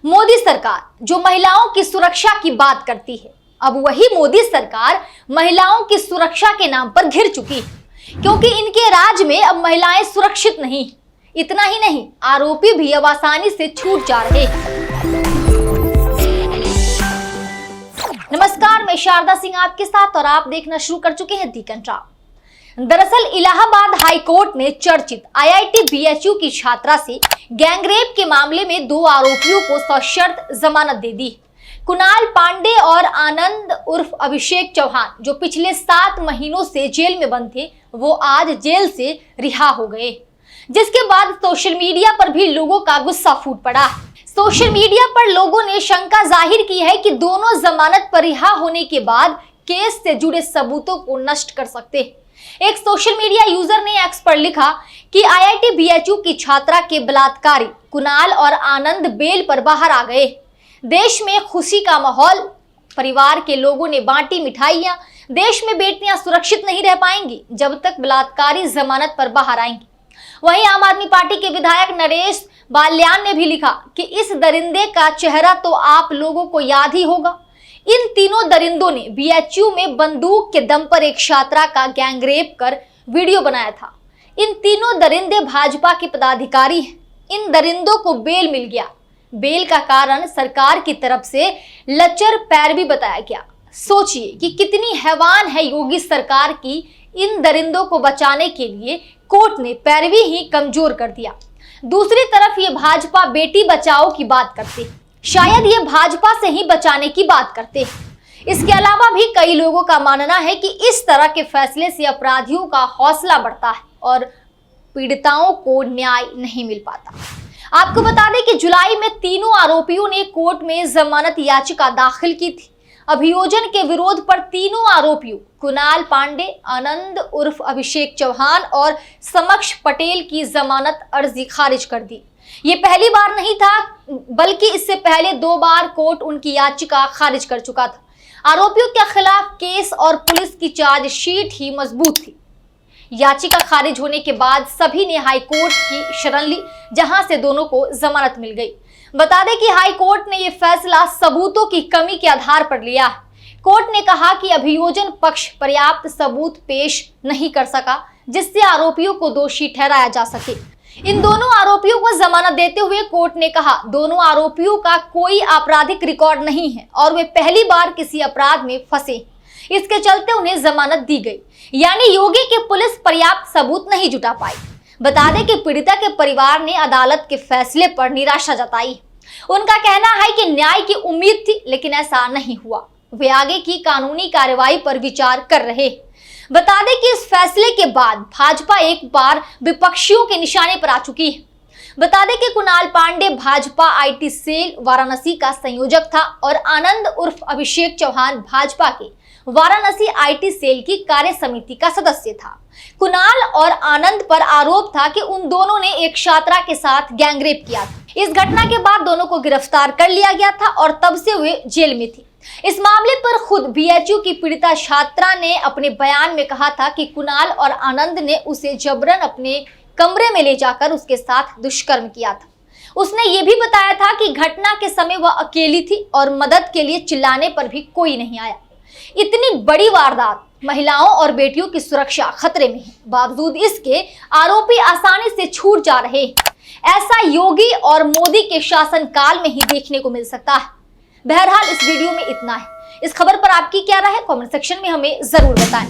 मोदी सरकार जो महिलाओं की सुरक्षा की बात करती है, अब वही मोदी सरकार महिलाओं की सुरक्षा के नाम पर घिर चुकी है, क्योंकि इनके राज में अब महिलाएं सुरक्षित नहीं। इतना ही नहीं, आरोपी भी अब आसानी से छूट जा रहे हैं। नमस्कार, मैं शारदा सिंह आपके साथ और आप देखना शुरू कर चुके हैं दी कंट्रास्ट। दरअसल इलाहाबाद हाई कोर्ट ने चर्चित IIT BHU की छात्रा से गैंगरेप के मामले में 2 आरोपियों को सशर्त जमानत दे दी। कुणाल पांडे और आनंद उर्फ अभिषेक चौहान, जो पिछले 7 महीनों से जेल में बंद थे, वो आज जेल से रिहा हो गए, जिसके बाद सोशल मीडिया पर भी लोगों का गुस्सा फूट पड़ा। सोशल मीडिया पर लोगों ने शंका जाहिर की है कि दोनों जमानत पर रिहा होने के बाद केस से जुड़े सबूतों को नष्ट कर सकते हैं। एक सोशल मीडिया यूजर ने एक्स पर लिखा कि IIT BHU की छात्रा के बलात्कारी कुणाल और आनंद बेल पर बाहर आ गए। देश में खुशी का माहौल, परिवार के लोगों ने बांटी मिठाइयां। देश में बेटियां सुरक्षित नहीं रह पाएंगी जब तक बलात्कारी जमानत पर बाहर आएंगी। वहीं आम आदमी पार्टी के विधायक नरेश बाल्यान ने भी लिखा कि इस दरिंदे का चेहरा तो आप लोगों को याद ही होगा। इन तीनों दरिंदों ने BHU में बंदूक के दम पर एक छात्रा का गैंगरेप कर वीडियो बनाया था। इन तीनों दरिंदे भाजपा के पदाधिकारी हैं। इन दरिंदों को बेल मिल गया। बेल का कारण सरकार की तरफ से लचर पैरवी बताया गया। सोचिए कि कितनी हैवान है योगी सरकार की। इन दरिंदों को बचाने के लिए कोर्ट ने पैरवी ही कमजोर कर दिया। दूसरी तरफ ये भाजपा बेटी बचाओ की बात करती है। शायद ये भाजपा से ही बचाने की बात करते हैं। इसके अलावा भी कई लोगों का मानना है कि इस तरह के फैसले से अपराधियों का हौसला बढ़ता है और पीड़िताओं को न्याय नहीं मिल पाता। आपको बता दें कि जुलाई में तीनों आरोपियों ने कोर्ट में जमानत याचिका दाखिल की थी। अभियोजन के विरोध पर तीनों आरोपियों कुणाल पांडे, आनंद उर्फ अभिषेक चौहान और समक्ष पटेल की जमानत अर्जी खारिज कर दी। ये पहली बार नहीं था, बल्कि इससे पहले 2 बार कोर्ट उनकी याचिका खारिज कर चुका था। आरोपियों के खिलाफ केस और पुलिस की चार्जशीट ही मजबूत थी। याचिका खारिज होने के बाद सभी ने हाई कोर्ट की शरण ली, जहां से दोनों को जमानत मिल गई। बता दें कि हाई कोर्ट ने यह फैसला सबूतों की कमी के आधार पर लिया। कोर्ट ने कहा कि अभियोजन पक्ष पर्याप्त सबूत पेश नहीं कर सका, जिससे आरोपियों को दोषी ठहराया जा सके। इन दोनों आरोपियों को जमानत देते हुए कोर्ट ने कहा, दोनों आरोपियों का कोई आपराधिक रिकॉर्ड नहीं है और वे पहली बार किसी अपराध में फंसे। इसके चलते उन्हें जमानत दी गई। यानी योगी की पुलिस पर्याप्त सबूत नहीं जुटा पाई। बता दें कि पीड़िता के परिवार ने अदालत के फैसले पर निराशा जताई। उनका कहना है कि न्याय की उम्मीद थी, लेकिन ऐसा नहीं हुआ। वे आगे की कानूनी कार्रवाई पर विचार कर रहे। बता दें कि इस फैसले के बाद भाजपा एक बार विपक्षियों के निशाने पर आ चुकी है। बता दें कि कुणाल पांडे भाजपा IT सेल वाराणसी का संयोजक था और आनंद उर्फ अभिषेक चौहान भाजपा के वाराणसी IT सेल की कार्य समिति का सदस्य था। कुणाल और आनंद पर आरोप था कि उन दोनों ने एक छात्रा के साथ गैंगरेप किया था। इस घटना के बाद दोनों को गिरफ्तार कर लिया गया था और तब से वे जेल में थी। इस मामले पर खुद BHU की पीड़िता छात्रा ने अपने बयान में कहा था कि कुणाल और आनंद ने उसे जबरन अपने कमरे में ले जाकर उसके साथ दुष्कर्म किया था। उसने ये भी बताया था कि घटना के समय वह अकेली थी और मदद के लिए चिल्लाने पर भी कोई नहीं आया। इतनी बड़ी वारदात, महिलाओं और बेटियों की सुरक्षा खतरे में है, बावजूद इसके आरोपी आसानी से छूट जा रहे हैं। ऐसा योगी और मोदी के शासनकाल में ही देखने को मिल सकता है। बहरहाल इस वीडियो में इतना है। इस खबर पर आपकी क्या राय है, कमेंट सेक्शन में हमें जरूर बताएं।